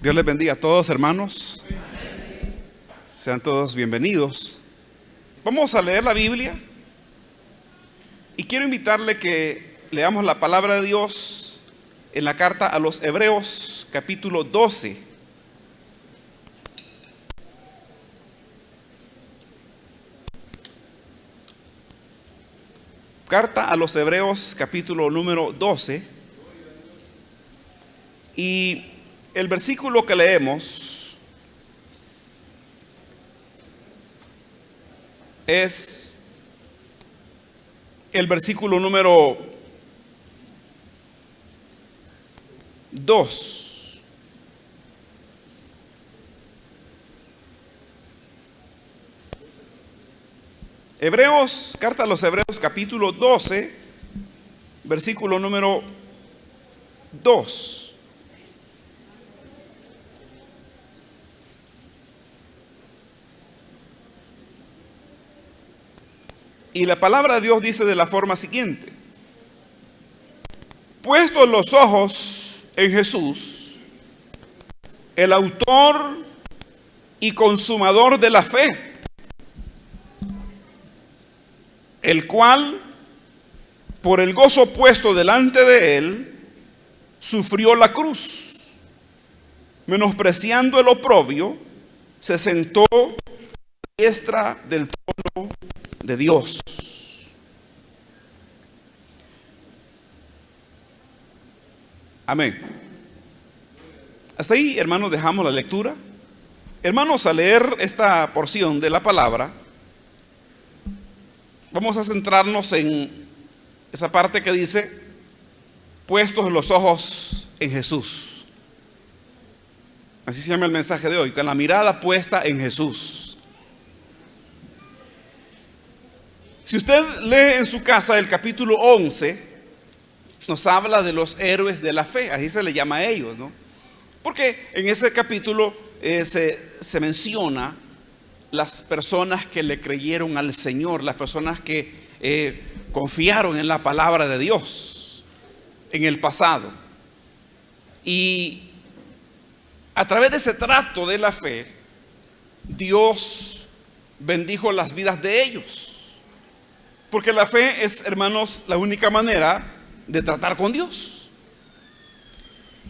Dios les bendiga a todos, hermanos. Sean todos bienvenidos. Vamos a leer la Biblia y quiero invitarle que leamos la palabra de Dios en la carta a los Hebreos, capítulo 12. Carta a los Hebreos, capítulo número 12. Y el versículo que leemos es el versículo número 2. Hebreos, carta a los Hebreos, capítulo 12, versículo número 2. Y la palabra de Dios dice de la forma siguiente: puestos los ojos en Jesús, el autor y consumador de la fe, el cual, por el gozo puesto delante de él, sufrió la cruz, menospreciando el oprobio, se sentó a la diestra del trono de Dios. Amén. Hasta ahí, hermanos, dejamos la lectura. Hermanos, al leer esta porción de la palabra, vamos a centrarnos en esa parte que dice: puestos los ojos en Jesús. Así se llama el mensaje de hoy, con la mirada puesta en Jesús. Si usted lee en su casa el capítulo 11, nos habla de los héroes de la fe, así se le llama a ellos, ¿no? Porque en ese capítulo se menciona las personas que le creyeron al Señor, las personas que confiaron en la palabra de Dios en el pasado. Y a través de ese trato de la fe, Dios bendijo las vidas de ellos. Porque la fe es, hermanos, la única manera de tratar con Dios.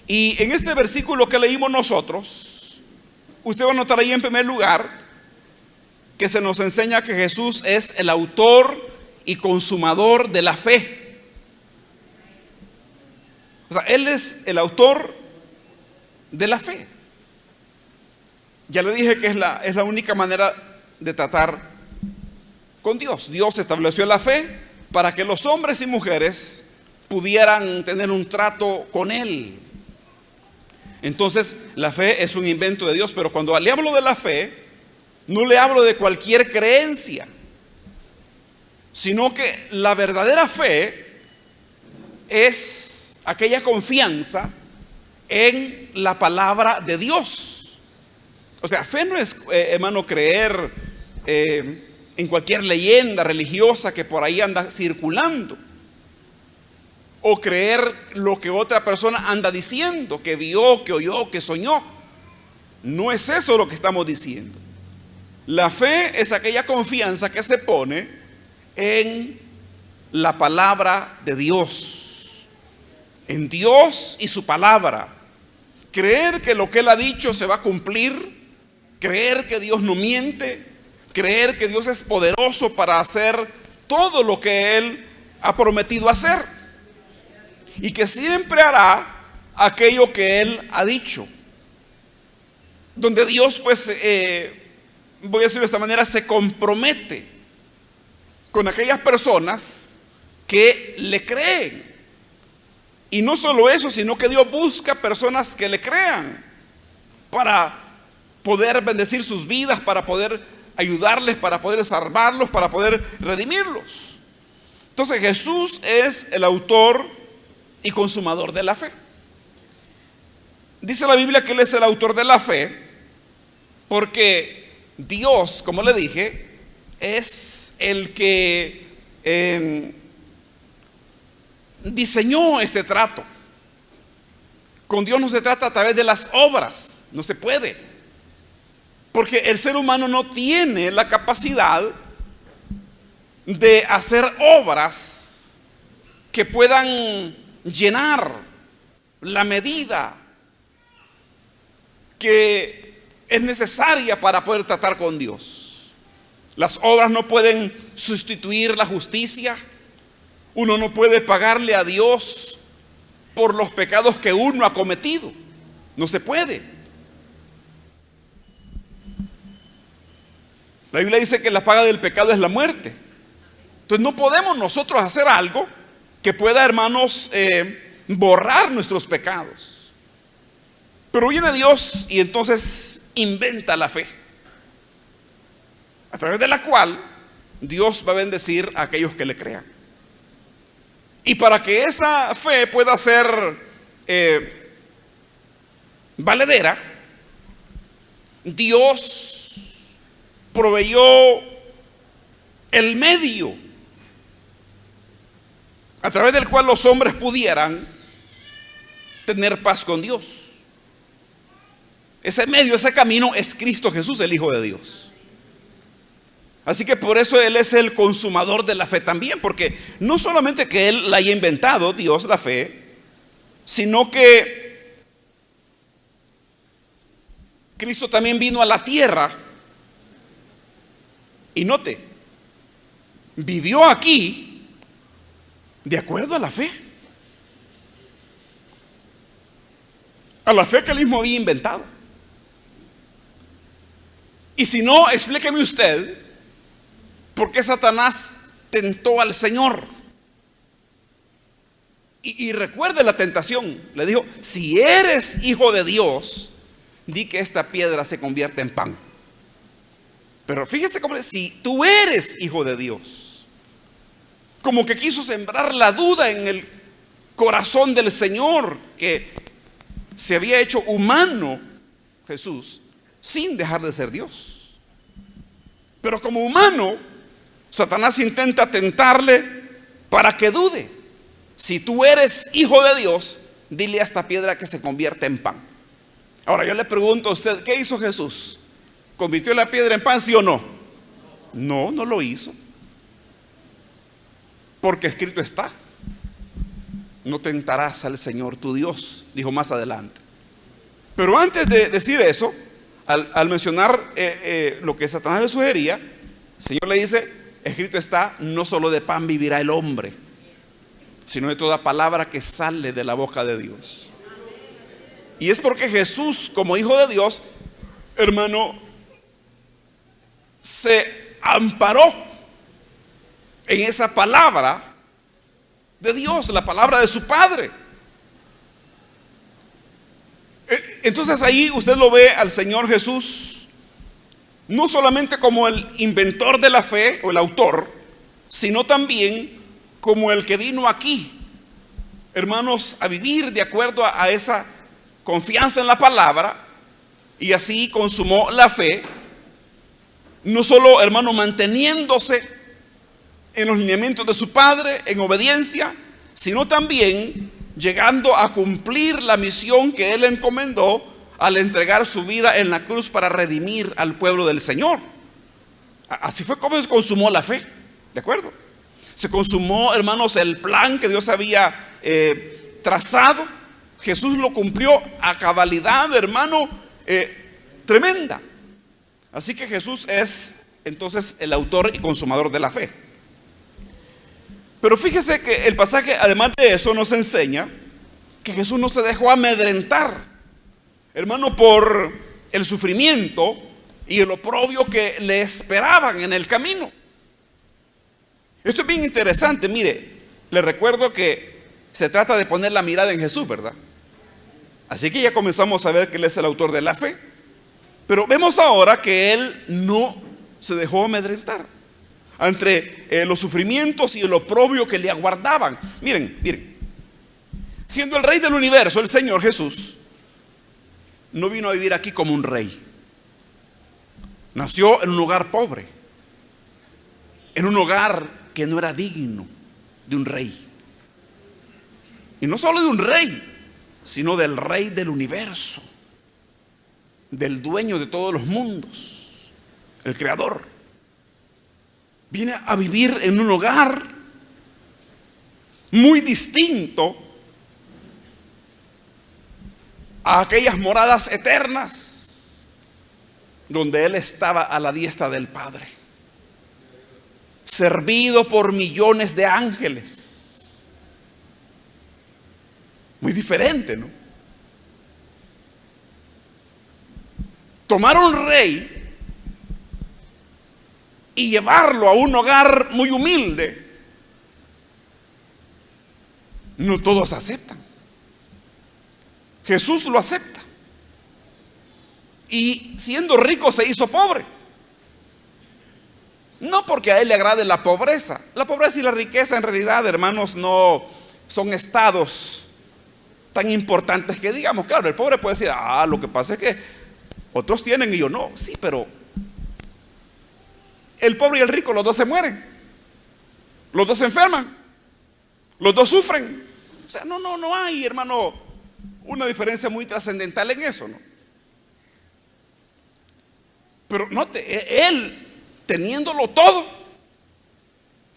Y en este versículo que leímos nosotros, usted va a notar ahí en primer lugar que se nos enseña que Jesús es el autor y consumador de la fe. O sea, Él es el autor de la fe. Ya le dije que es la única manera de tratar con Dios. Dios estableció la fe para que los hombres y mujeres pudieran tener un trato con Él. Entonces, la fe es un invento de Dios, pero cuando le hablo de la fe, no le hablo de cualquier creencia, sino que la verdadera fe es aquella confianza en la palabra de Dios. O sea, fe no es, hermano, creer en cualquier leyenda religiosa que por ahí anda circulando, o creer lo que otra persona anda diciendo, que vio, que oyó, que soñó. No es eso lo que estamos diciendo. La fe es aquella confianza que se pone en la palabra de Dios, en Dios y su palabra. Creer que lo que Él ha dicho se va a cumplir, creer que Dios no miente, creer que Dios es poderoso para hacer todo lo que Él ha prometido hacer, y que siempre hará aquello que Él ha dicho. Donde Dios, pues, voy a decirlo de esta manera, se compromete con aquellas personas que le creen. Y no solo eso, sino que Dios busca personas que le crean para poder bendecir sus vidas, para poder ayudarles, para poder salvarlos, para poder redimirlos. Entonces Jesús es el autor y consumador de la fe. Dice la Biblia que Él es el autor de la fe porque Dios, como le dije, es el que diseñó este trato. Con Dios no se trata a través de las obras, no se puede. Porque el ser humano no tiene la capacidad de hacer obras que puedan llenar la medida que es necesaria para poder tratar con Dios. Las obras no pueden sustituir la justicia. Uno no puede pagarle a Dios por los pecados que uno ha cometido. No se puede. La Biblia dice que la paga del pecado es la muerte. Entonces no podemos nosotros hacer algo que pueda, hermanos, borrar nuestros pecados. Pero viene Dios y entonces inventa la fe, a través de la cual Dios va a bendecir a aquellos que le crean. Y para que esa fe pueda ser valedera, Dios proveyó el medio a través del cual los hombres pudieran tener paz con Dios. Ese medio, ese camino es Cristo Jesús, el Hijo de Dios. Así que por eso Él es el consumador de la fe también, porque no solamente que Él la haya inventado, Dios, la fe, sino que Cristo también vino a la tierra y note, vivió aquí de acuerdo a la fe que Él mismo había inventado. Y si no, explíqueme usted por qué Satanás tentó al Señor. Y recuerde la tentación. Le dijo: si eres hijo de Dios, di que esta piedra se convierta en pan. Pero fíjese cómo, si tú eres hijo de Dios, como que quiso sembrar la duda en el corazón del Señor, que se había hecho humano Jesús sin dejar de ser Dios. Pero como humano, Satanás intenta tentarle para que dude. Si tú eres hijo de Dios, dile a esta piedra que se convierta en pan. Ahora yo le pregunto a usted, ¿qué hizo Jesús? ¿Convirtió la piedra en pan, sí o no? No, no lo hizo. Porque escrito está: no tentarás al Señor tu Dios, dijo más adelante. Pero antes de decir eso, al mencionar lo que Satanás le sugería, el Señor le dice: escrito está, no solo de pan vivirá el hombre, sino de toda palabra que sale de la boca de Dios. Y es porque Jesús, como hijo de Dios, hermano, se amparó en esa palabra de Dios, la palabra de su Padre. Entonces ahí usted lo ve al Señor Jesús no solamente como el inventor de la fe o el autor, sino también como el que vino aquí, hermanos, a vivir de acuerdo a esa confianza en la palabra, y así consumó la fe. No solo, hermano, manteniéndose en los lineamientos de su Padre, en obediencia, sino también llegando a cumplir la misión que Él encomendó al entregar su vida en la cruz para redimir al pueblo del Señor. Así fue como se consumó la fe, ¿de acuerdo? Se consumó, hermanos, el plan que Dios había trazado. Jesús lo cumplió a cabalidad, hermano, tremenda. Así que Jesús es entonces el autor y consumador de la fe. Pero fíjese que el pasaje, además de eso, nos enseña que Jesús no se dejó amedrentar, hermano, por el sufrimiento y el oprobio que le esperaban en el camino. Esto es bien interesante. Mire, le recuerdo que se trata de poner la mirada en Jesús, ¿verdad? Así que ya comenzamos a ver que Él es el autor de la fe. Pero vemos ahora que Él no se dejó amedrentar ante los sufrimientos y el oprobio que le aguardaban. Miren, siendo el Rey del universo, el Señor Jesús no vino a vivir aquí como un rey. Nació en un hogar pobre, en un hogar que no era digno de un rey. Y no solo de un rey, sino del Rey del universo, del dueño de todos los mundos, el Creador. Viene a vivir en un hogar muy distinto a aquellas moradas eternas donde Él estaba a la diestra del Padre, servido por millones de ángeles. Muy diferente, ¿no? Tomar a un rey y llevarlo a un hogar muy humilde, no todos aceptan. Jesús lo acepta. Y siendo rico se hizo pobre. No porque a Él le agrade la pobreza. La pobreza y la riqueza en realidad, hermanos, no son estados tan importantes que digamos. Claro, el pobre puede decir, lo que pasa es que otros tienen y yo no. Sí, pero el pobre y el rico, los dos se mueren, los dos se enferman, los dos sufren. O sea, no hay, hermano, una diferencia muy trascendental en eso, ¿no? Pero note, Él, teniéndolo todo,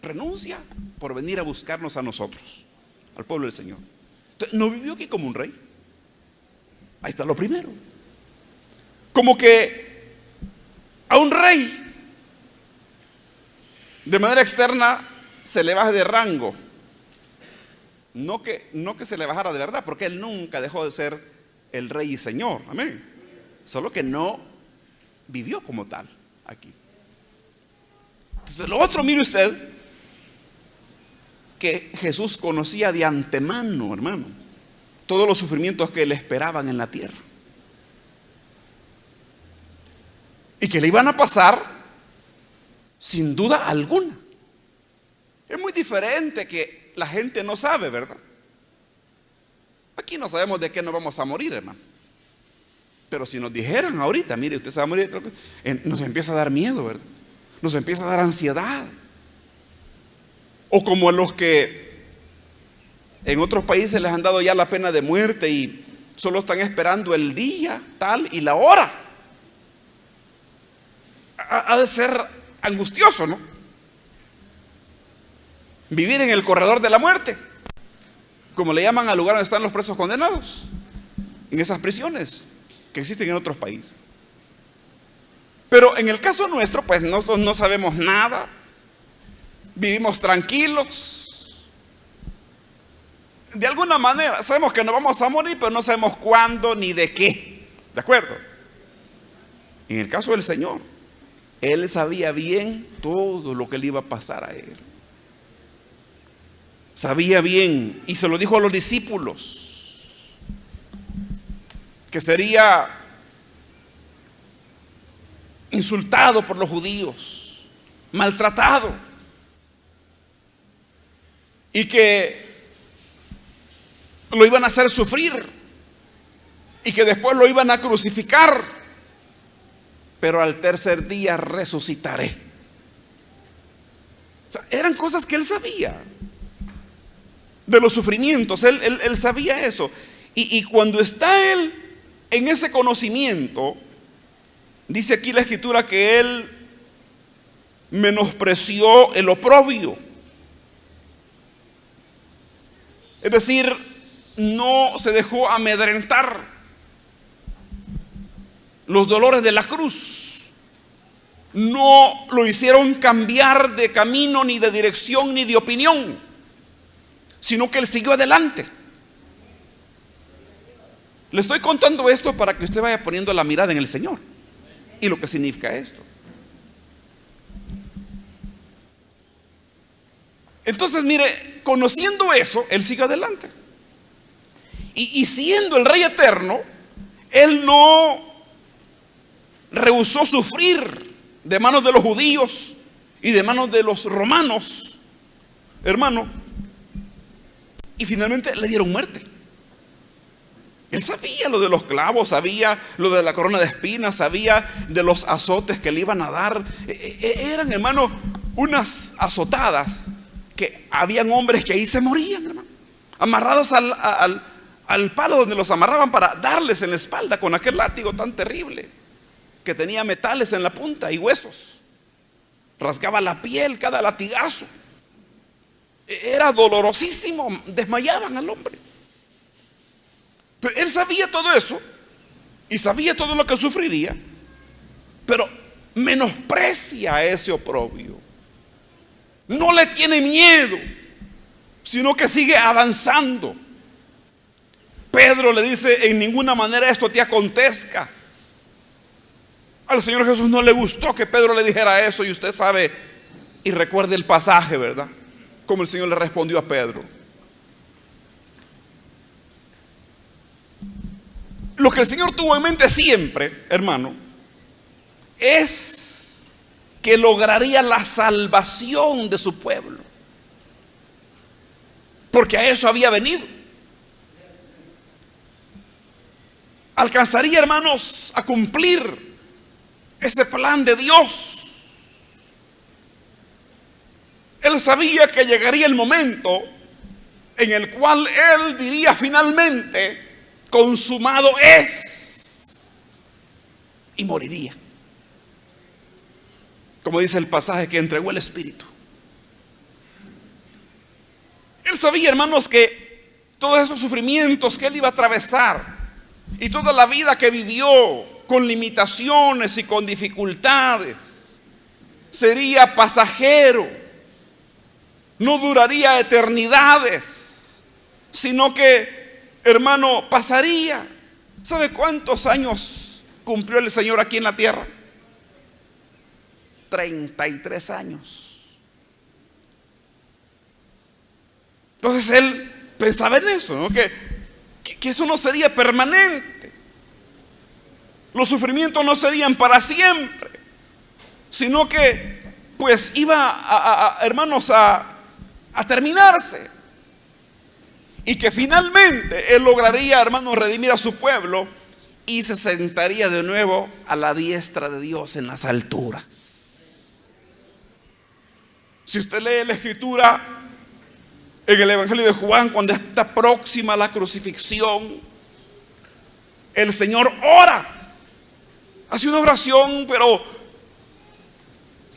renuncia por venir a buscarnos a nosotros, al pueblo del Señor. Entonces, no vivió aquí como un rey. Ahí está lo primero. Como que a un rey de manera externa se le baja de rango. No que se le bajara de verdad, porque Él nunca dejó de ser el rey y señor. Amén. Solo que no vivió como tal aquí. Entonces, lo otro, mire usted, que Jesús conocía de antemano, hermano, todos los sufrimientos que le esperaban en la tierra y que le iban a pasar sin duda alguna. Es muy diferente que la gente no sabe, ¿verdad? Aquí no sabemos de qué nos vamos a morir, hermano. Pero si nos dijeran ahorita, mire, usted se va a morir, nos empieza a dar miedo, ¿verdad? Nos empieza a dar ansiedad. O como a los que en otros países les han dado ya la pena de muerte y solo están esperando el día tal y la hora. Ha de ser angustioso, ¿no? Vivir en el corredor de la muerte, como le llaman al lugar donde están los presos condenados, en esas prisiones que existen en otros países. Pero en el caso nuestro, pues nosotros no sabemos nada, vivimos tranquilos. De alguna manera sabemos que nos vamos a morir, pero no sabemos cuándo ni de qué. ¿De acuerdo? En el caso del Señor, Él sabía bien todo lo que le iba a pasar a Él. Sabía bien, y se lo dijo a los discípulos, que sería insultado por los judíos, maltratado, y que lo iban a hacer sufrir, y que después lo iban a crucificar, pero al tercer día resucitaré. O sea, eran cosas que Él sabía de los sufrimientos. Él sabía eso. Y cuando está Él en ese conocimiento, dice aquí la Escritura que Él menospreció el oprobio. Es decir, no se dejó amedrentar. Los dolores de la cruz no lo hicieron cambiar de camino, ni de dirección, ni de opinión, sino que Él siguió adelante. Le estoy contando esto para que usted vaya poniendo la mirada en el Señor y lo que significa esto. Entonces, mire, conociendo eso, Él sigue adelante. Y siendo el Rey eterno, Él no rehusó sufrir de manos de los judíos y de manos de los romanos, hermano, y finalmente le dieron muerte. Él sabía lo de los clavos, sabía lo de la corona de espinas, sabía de los azotes que le iban a dar. Eran, hermano, unas azotadas que habían hombres que ahí se morían, hermano, amarrados a al palo donde los amarraban para darles en la espalda con aquel látigo tan terrible que tenía metales en la punta y huesos. Rasgaba la piel cada latigazo. Era dolorosísimo, desmayaban al hombre. Pero él sabía todo eso y sabía todo lo que sufriría, pero menosprecia ese oprobio. No le tiene miedo, sino que sigue avanzando. Pedro le dice: en ninguna manera esto te acontezca. Al Señor Jesús no le gustó que Pedro le dijera eso, y usted sabe y recuerde el pasaje, ¿verdad? Como el Señor le respondió a Pedro. Lo que el Señor tuvo en mente siempre, hermano, es que lograría la salvación de su pueblo, porque a eso había venido. Alcanzaría, hermanos, a cumplir ese plan de Dios. Él sabía que llegaría el momento en el cual él diría finalmente: consumado es, y moriría, como dice el pasaje, que entregó el Espíritu. Él sabía, hermanos, que todos esos sufrimientos que él iba a atravesar y toda la vida que vivió con limitaciones y con dificultades sería pasajero, no duraría eternidades, sino que, hermano, pasaría. ¿Sabe cuántos años cumplió el Señor aquí en la tierra? 33 años. Entonces él pensaba en eso, ¿no? Que eso no sería permanente. Los sufrimientos no serían para siempre, sino que pues iba hermanos, a terminarse. Y que finalmente él lograría, hermanos, redimir a su pueblo y se sentaría de nuevo a la diestra de Dios en las alturas. Si usted lee la Escritura en el Evangelio de Juan, cuando está próxima a la crucifixión, el Señor ora. Hace una oración, pero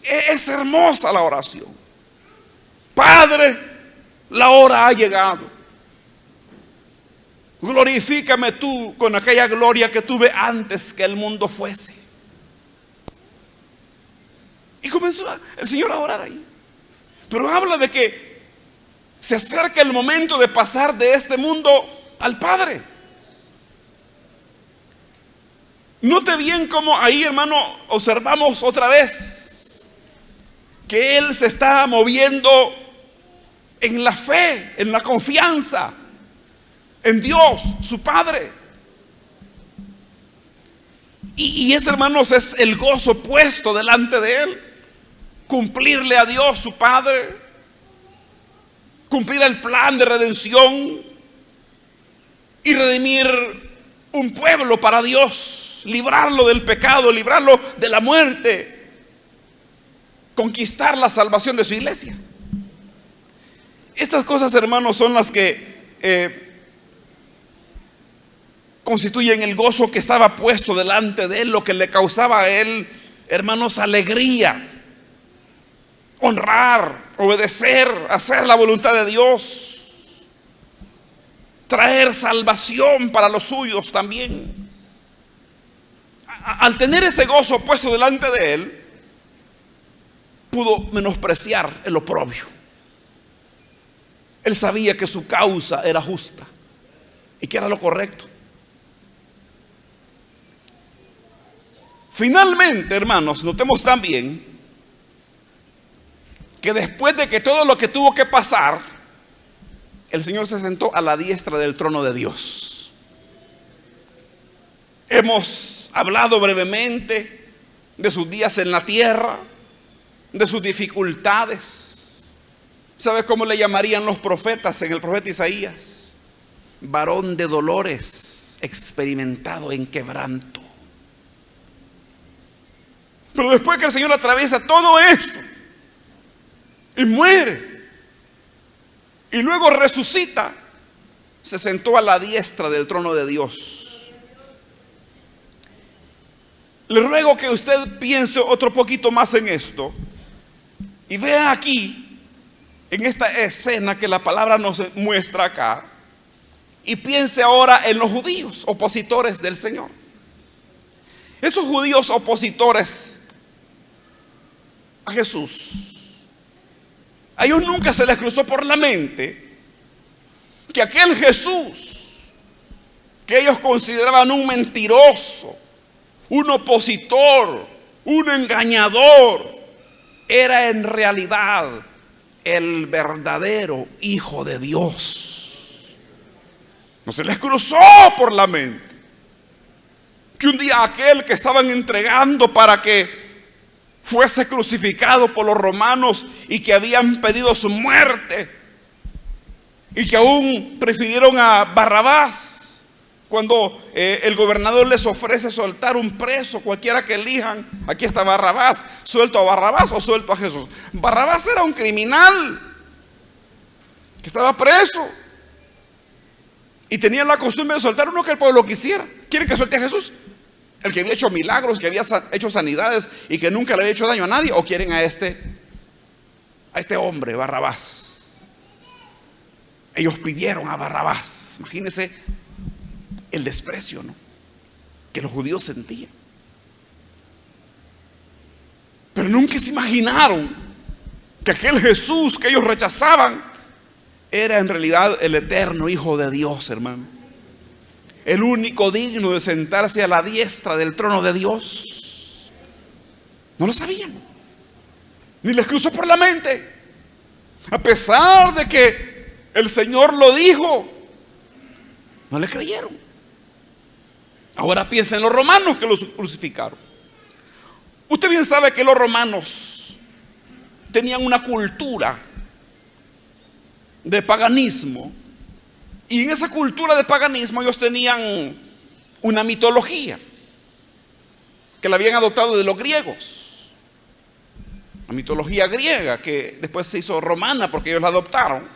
es hermosa la oración. Padre, la hora ha llegado. Glorifícame tú con aquella gloria que tuve antes que el mundo fuese. Y comenzó el Señor a orar ahí. Pero habla de que se acerca el momento de pasar de este mundo al Padre. Note bien cómo ahí, hermano, observamos otra vez que Él se está moviendo en la fe, en la confianza en Dios, su Padre. Y ese, hermanos, es el gozo puesto delante de Él. Cumplirle a Dios, su Padre. Cumplir el plan de redención y redimir un pueblo para Dios. Librarlo del pecado, librarlo de la muerte. Conquistar la salvación de su iglesia. Estas cosas, hermanos, son las que constituyen el gozo que estaba puesto delante de él, lo que le causaba a él, hermanos, alegría. Honrar, obedecer, hacer la voluntad de Dios, traer salvación para los suyos también. Al tener ese gozo puesto delante de él, pudo menospreciar el oprobio. Él sabía que su causa era justa y que era lo correcto. Finalmente, hermanos, notemos también que después de que todo lo que tuvo que pasar, el Señor se sentó a la diestra del trono de Dios. Hemos hablado brevemente de sus días en la tierra, de sus dificultades. ¿Sabe cómo le llamarían los profetas en el profeta Isaías? Varón de dolores, experimentado en quebranto. Pero después que el Señor atraviesa todo eso y muere y luego resucita, se sentó a la diestra del trono de Dios. Le ruego que usted piense otro poquito más en esto y vea aquí, en esta escena que la palabra nos muestra acá, y piense ahora en los judíos opositores del Señor. Esos judíos opositores a Jesús, a ellos nunca se les cruzó por la mente que aquel Jesús que ellos consideraban un mentiroso, un opositor, un engañador, era en realidad el verdadero Hijo de Dios. No se les cruzó por la mente que un día aquel que estaban entregando para que fuese crucificado por los romanos y que habían pedido su muerte y que aún prefirieron a Barrabás, cuando el gobernador les ofrece soltar un preso, cualquiera que elijan, aquí está Barrabás, suelto a Barrabás o suelto a Jesús. Barrabás era un criminal que estaba preso y tenían la costumbre de soltar uno que el pueblo quisiera. ¿Quieren que suelte a Jesús? El que había hecho milagros, que había hecho sanidades y que nunca le había hecho daño a nadie. ¿O quieren a este hombre, Barrabás? Ellos pidieron a Barrabás. Imagínense el desprecio, ¿no?, que los judíos sentían. Pero nunca se imaginaron que aquel Jesús que ellos rechazaban era en realidad el eterno Hijo de Dios, hermano. El único digno de sentarse a la diestra del trono de Dios. No lo sabían, ni les cruzó por la mente, a pesar de que el Señor lo dijo. No le creyeron. Ahora piensen en los romanos que los crucificaron. Usted bien sabe que los romanos tenían una cultura de paganismo, y en esa cultura de paganismo ellos tenían una mitología que la habían adoptado de los griegos, la mitología griega que después se hizo romana porque ellos la adoptaron.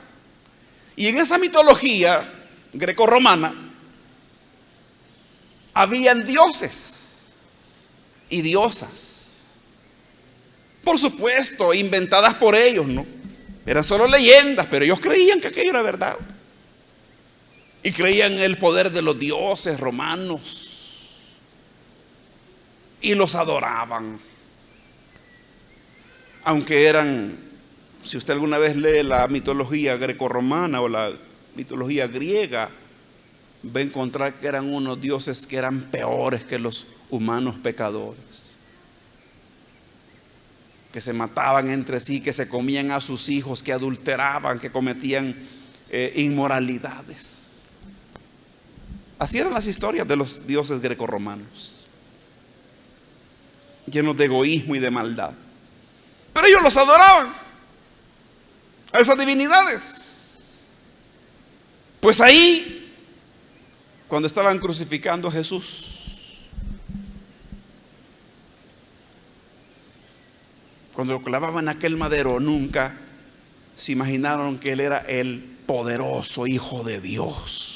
Y en esa mitología greco-romana habían dioses y diosas, por supuesto inventadas por ellos, ¿no? Eran solo leyendas, pero ellos creían que aquello era verdad. Y creían en el poder de los dioses romanos. Y los adoraban. Aunque eran, si usted alguna vez lee la mitología grecorromana o la mitología griega, va a encontrar que eran unos dioses que eran peores que los humanos pecadores, que se mataban entre sí, que se comían a sus hijos, que adulteraban, que cometían inmoralidades. Así eran las historias de los dioses grecorromanos, llenos de egoísmo y de maldad. Pero ellos los adoraban, a esas divinidades. Pues ahí, cuando estaban crucificando a Jesús, cuando lo clavaban en aquel madero, nunca se imaginaron que Él era el poderoso Hijo de Dios.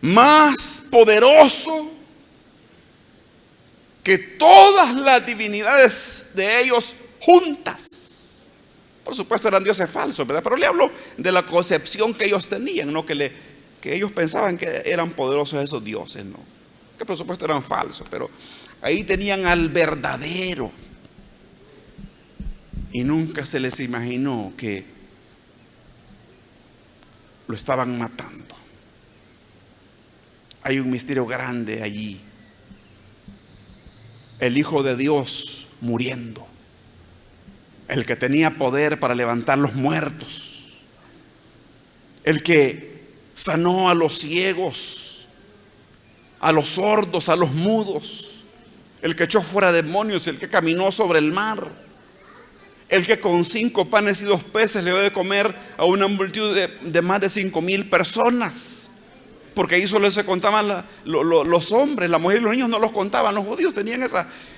Más poderoso que todas las divinidades de ellos juntas. Por supuesto eran dioses falsos, ¿verdad? Pero le hablo de la concepción que ellos tenían, ¿no? Que ellos pensaban que eran poderosos esos dioses, ¿no? Que por supuesto eran falsos, pero ahí tenían al verdadero. Y nunca se les imaginó que lo estaban matando. Hay un misterio grande allí. El Hijo de Dios muriendo, el que tenía poder para levantar los muertos, el que sanó a los ciegos, a los sordos, a los mudos, el que echó fuera demonios, el que caminó sobre el mar, el que con 5 panes y 2 peces le dio de comer a una multitud de más de 5,000 personas. Porque ahí solo se contaban los hombres, la mujer y los niños no los contaban. Los judíos tenían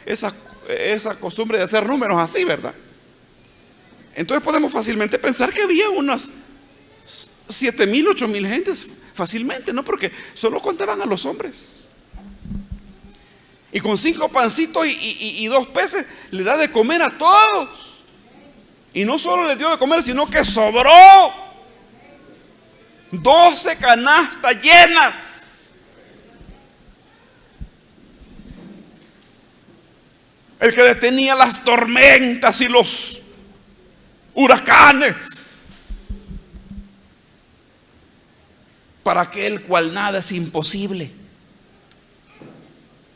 esa costumbre de hacer números así, ¿verdad? Entonces podemos fácilmente pensar que había unas 7,000, 8,000 gentes fácilmente, ¿no? Porque solo contaban a los hombres. Y con 5 pancitos y 2 peces le da de comer a todos. Y no solo les dio de comer, sino que sobró 12 canastas llenas. El que detenía las tormentas y los huracanes. Para aquel cual nada es imposible.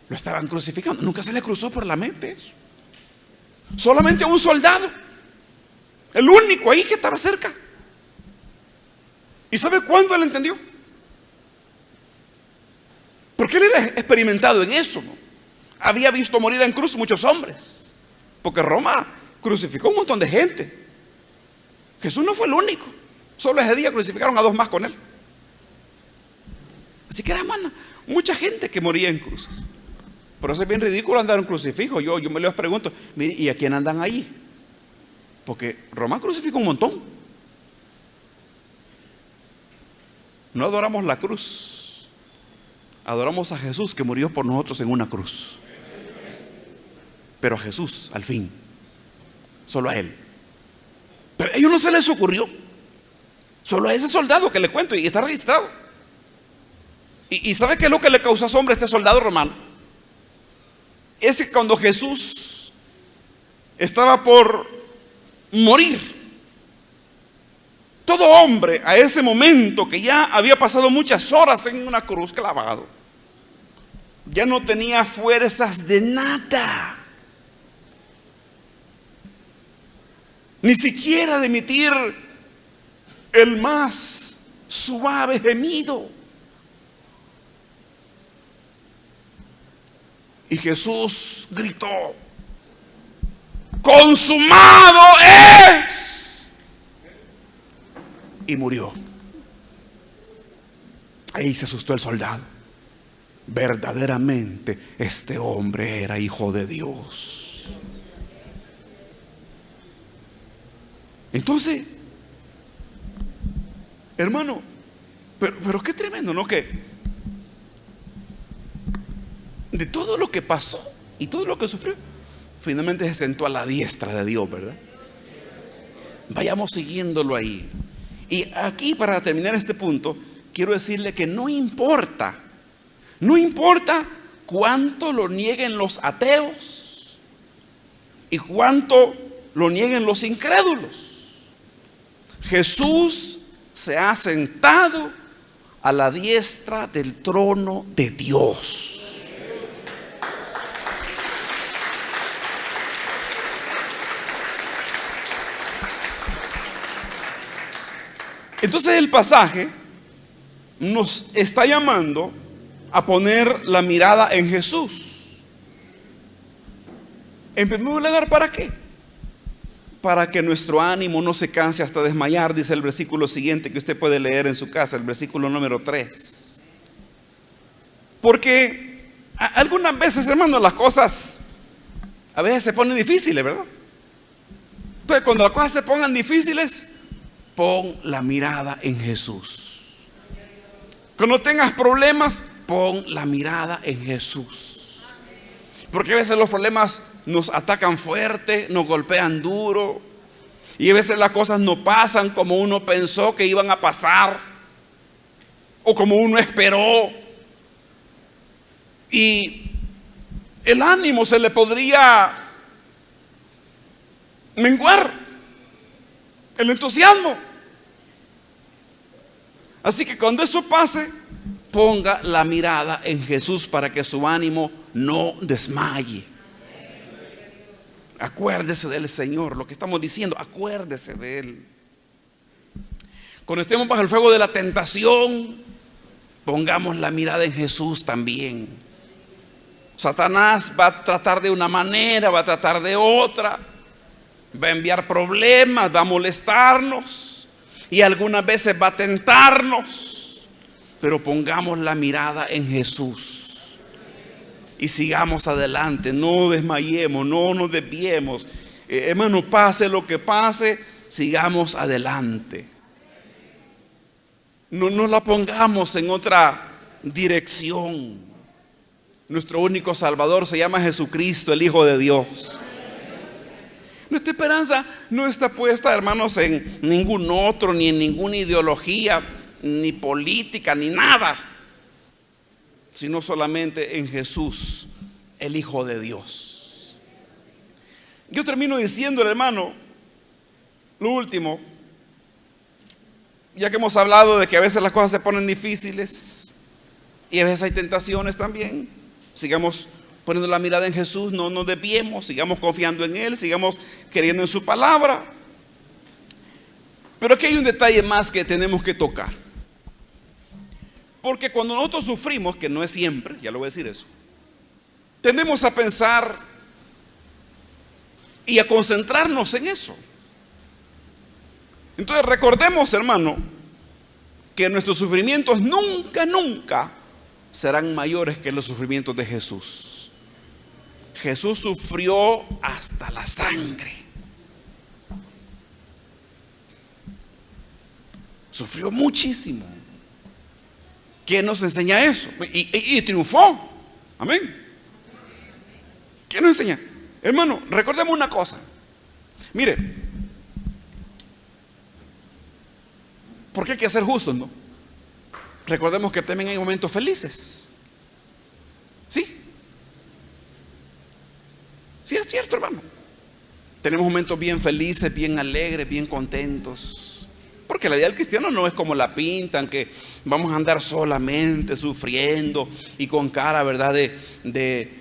Lo estaban crucificando. Nunca se le cruzó por la mente eso. Solamente a un soldado, el único ahí que estaba cerca. ¿Y sabe cuándo él entendió? Porque él era experimentado en eso, ¿no? Había visto morir en cruz muchos hombres, porque Roma crucificó un montón de gente. Jesús no fue el único. Solo ese día crucificaron a 2 más con él. Así que era, hermano, mucha gente que moría en cruces. Por eso es bien ridículo andar en crucifijo. Yo me les pregunto, mire, ¿y a quién andan allí? Porque Roma crucificó un montón. No adoramos la cruz, adoramos a Jesús que murió por nosotros en una cruz. Pero a Jesús, al fin, solo a Él. Pero a ellos no se les ocurrió. Solo a ese soldado que le cuento, y está registrado. ¿Y sabe qué es lo que le causó asombro a este soldado romano? Es que cuando Jesús estaba por morir, todo hombre a ese momento, que ya había pasado muchas horas en una cruz clavado, ya no tenía fuerzas de nada, ni siquiera de emitir el más suave gemido. Y Jesús gritó: consumado es. Y murió. Ahí se asustó el soldado. Verdaderamente este hombre era hijo de Dios. Entonces, hermano, pero qué tremendo, ¿no? Que de todo lo que pasó y todo lo que sufrió, finalmente se sentó a la diestra de Dios, ¿verdad? Vayamos siguiéndolo ahí. Y aquí, para terminar este punto, quiero decirle que no importa cuánto lo nieguen los ateos y cuánto lo nieguen los incrédulos. Jesús se ha sentado a la diestra del trono de Dios. Entonces el pasaje nos está llamando a poner la mirada en Jesús. En primer lugar, ¿para qué? Para que nuestro ánimo no se canse hasta desmayar, dice el versículo siguiente que usted puede leer en su casa, el versículo número 3. Porque algunas veces, hermano, las cosas a veces se ponen difíciles, ¿verdad? Entonces, cuando las cosas se pongan difíciles, pon la mirada en Jesús. Cuando tengas problemas, pon la mirada en Jesús. Porque a veces los problemas nos atacan fuerte, nos golpean duro, y a veces las cosas no pasan como uno pensó que iban a pasar, o como uno esperó, y el ánimo se le podría menguar, el entusiasmo. Así que cuando eso pase, ponga la mirada en Jesús para que su ánimo no desmaye. Acuérdese del Señor, lo que estamos diciendo, acuérdese de Él. Cuando estemos bajo el fuego de la tentación, pongamos la mirada en Jesús también. Satanás va a tratar de una manera, va a tratar de otra, va a enviar problemas, va a molestarnos y algunas veces va a tentarnos, pero pongamos la mirada en Jesús y sigamos adelante, no desmayemos, no nos desviemos. Hermano, pase lo que pase, sigamos adelante. No nos la pongamos en otra dirección. Nuestro único Salvador se llama Jesucristo, el Hijo de Dios. Nuestra esperanza no está puesta, hermanos, en ningún otro, ni en ninguna ideología, ni política, ni nada, sino solamente en Jesús, el Hijo de Dios. Yo termino diciéndole, hermano, lo último, ya que hemos hablado de que a veces las cosas se ponen difíciles y a veces hay tentaciones también. Sigamos poniendo la mirada en Jesús, no nos desviemos, sigamos confiando en Él, sigamos creyendo en su palabra. Pero aquí hay un detalle más que tenemos que tocar. Porque cuando nosotros sufrimos, que no es siempre, ya lo voy a decir eso, tendemos a pensar y a concentrarnos en eso. Entonces recordemos, hermano, que nuestros sufrimientos nunca serán mayores que los sufrimientos de Jesús. Jesús sufrió hasta la sangre. Sufrió muchísimo. ¿Quién nos enseña eso? Y triunfó. Amén. ¿Quién nos enseña? Hermano, recordemos una cosa. Mire, porque hay que ser justos, ¿no? Recordemos que también hay momentos felices. ¿Sí? Sí, es cierto, hermano. Tenemos momentos bien felices, bien alegres, bien contentos. Porque la vida del cristiano no es como la pintan, que vamos a andar solamente sufriendo y con cara, ¿verdad?, de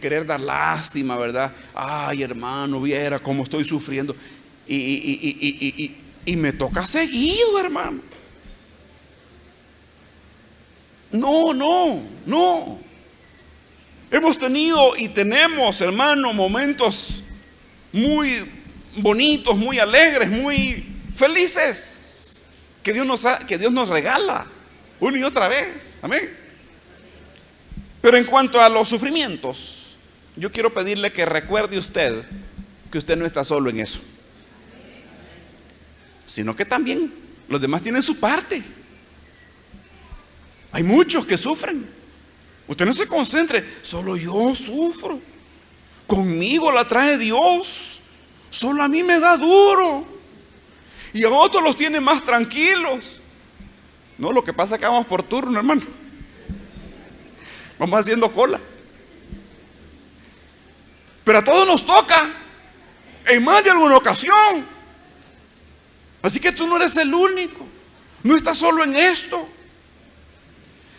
querer dar lástima, ¿verdad? Ay, hermano, viera cómo estoy sufriendo. Y me toca seguido, hermano. No. Hemos tenido y tenemos, hermano, momentos muy bonitos, muy alegres, muy felices, que Dios nos regala una y otra vez. Amén. Pero en cuanto a los sufrimientos, yo quiero pedirle que recuerde usted que usted no está solo en eso, sino que también los demás tienen su parte. Hay muchos que sufren. Usted no se concentre, solo yo sufro. Conmigo la trae Dios. Solo a mí me da duro. Y a otros los tiene más tranquilos. No, lo que pasa es que vamos por turno, hermano. Vamos haciendo cola. Pero a todos nos toca, en más de alguna ocasión. Así que tú no eres el único. No estás solo en esto.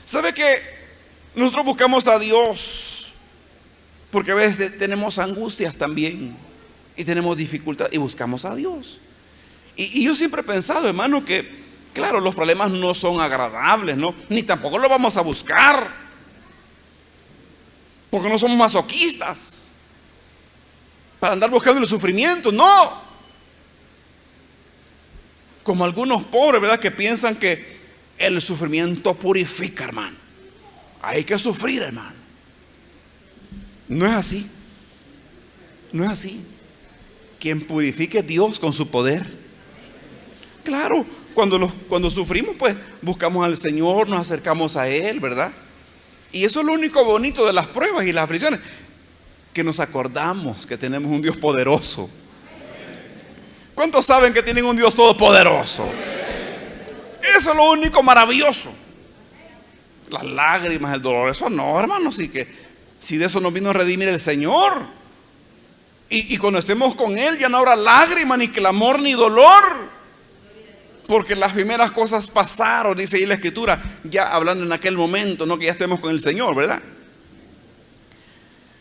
¿Sabe que nosotros buscamos a Dios? Porque a veces tenemos angustias también y tenemos dificultad y buscamos a Dios. Y yo siempre he pensado, hermano, que claro, los problemas no son agradables, ¿no? Ni tampoco los vamos a buscar, porque no somos masoquistas para andar buscando el sufrimiento, no. Como algunos pobres, ¿verdad?, que piensan que el sufrimiento purifica, hermano. Hay que sufrir, hermano. No es así. No es así. Quien purifique es Dios con su poder. Claro, cuando sufrimos, pues buscamos al Señor, nos acercamos a Él, ¿verdad? Y eso es lo único bonito de las pruebas y las aflicciones, que nos acordamos que tenemos un Dios poderoso. ¿Cuántos saben que tienen un Dios todopoderoso? Eso es lo único maravilloso. Las lágrimas, el dolor, eso no, hermano. Sí, que si de eso nos vino a redimir el Señor. Y cuando estemos con Él ya no habrá lágrima, ni clamor, ni dolor, porque las primeras cosas pasaron, dice ahí la Escritura, ya hablando en aquel momento, no que ya estemos con el Señor, ¿verdad?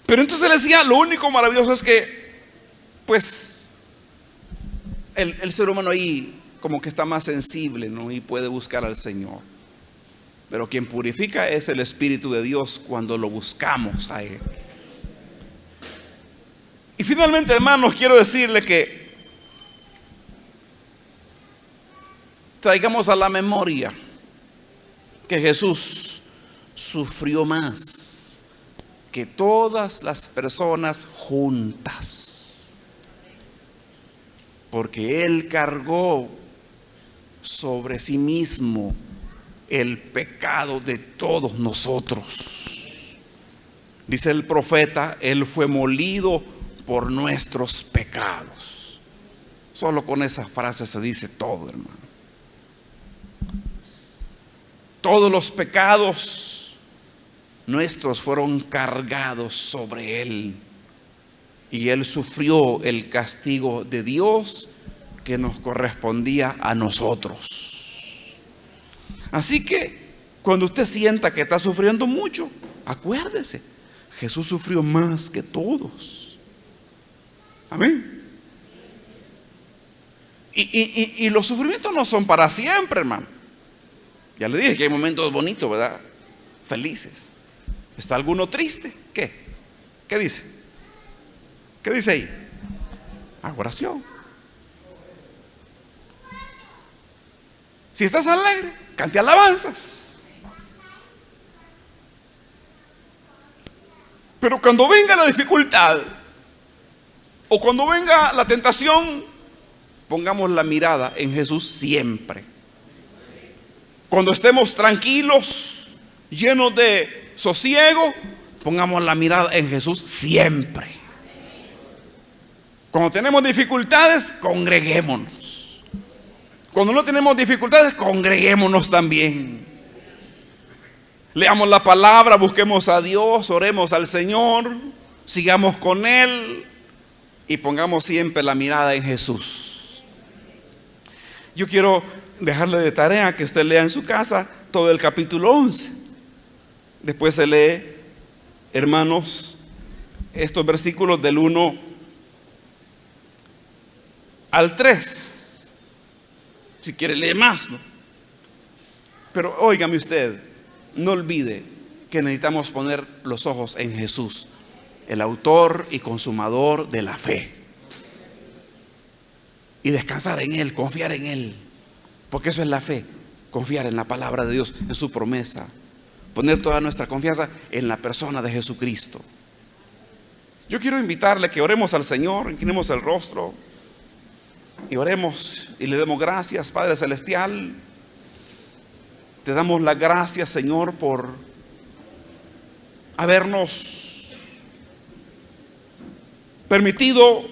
Pero entonces le decía, lo único maravilloso es que pues el ser humano ahí como que está más sensible, ¿no? Y puede buscar al Señor. Pero quien purifica es el Espíritu de Dios cuando lo buscamos a Él. Y finalmente, hermanos, quiero decirle que traigamos a la memoria que Jesús sufrió más que todas las personas juntas. porque Él cargó sobre sí mismo el pecado de todos nosotros. Dice el profeta, Él fue molido por nuestros pecados. Solo con esa frase se dice todo, hermano. Todos los pecados nuestros fueron cargados sobre Él, y Él sufrió el castigo de Dios que nos correspondía a nosotros. Así que cuando usted sienta que está sufriendo mucho, acuérdese, Jesús sufrió más que todos. Amén. Y los sufrimientos no son para siempre, hermano. Ya le dije que hay momentos bonitos, ¿verdad? Felices. ¿Está alguno triste? ¿Qué? ¿Qué dice? ¿Qué dice ahí? Oración. Si estás alegre, cante alabanzas. Pero cuando venga la dificultad o cuando venga la tentación, pongamos la mirada en Jesús siempre. Cuando estemos tranquilos, llenos de sosiego, pongamos la mirada en Jesús siempre. Cuando tenemos dificultades, congreguémonos. Cuando no tenemos dificultades, congreguémonos también. Leamos la palabra, busquemos a Dios, oremos al Señor, sigamos con Él y pongamos siempre la mirada en Jesús. Yo quiero dejarle de tarea que usted lea en su casa todo el capítulo 11. Después se lee, hermanos, estos versículos del 1 al 3. Si quiere leer más, ¿no? Pero óigame usted, no olvide que necesitamos poner los ojos en Jesús, el autor y consumador de la fe, y descansar en Él, confiar en Él, porque eso es la fe, confiar en la palabra de Dios, en su promesa, poner toda nuestra confianza en la persona de Jesucristo. Yo quiero invitarle que oremos al Señor, inclinemos el rostro y oremos y le demos gracias. Padre Celestial, te damos las gracias, Señor, por habernos permitido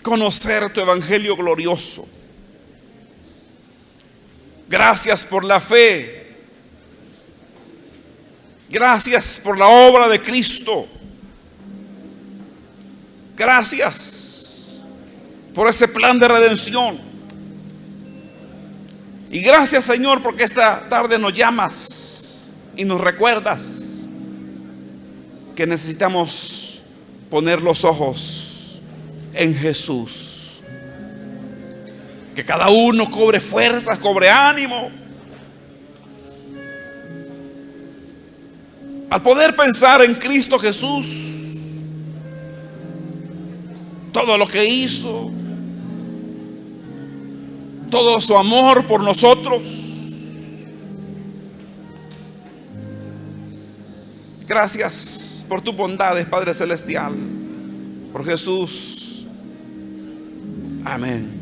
conocer tu evangelio glorioso. Gracias por la fe. Gracias por la obra de Cristo. Gracias por ese plan de redención. Y gracias, Señor, porque esta tarde nos llamas y nos recuerdas que necesitamos poner los ojos en Jesús. Que cada uno cobre fuerzas, cobre ánimo, al poder pensar en Cristo Jesús, todo lo que hizo, todo su amor por nosotros. Gracias por tu bondad, Padre Celestial, por Jesús. Amén.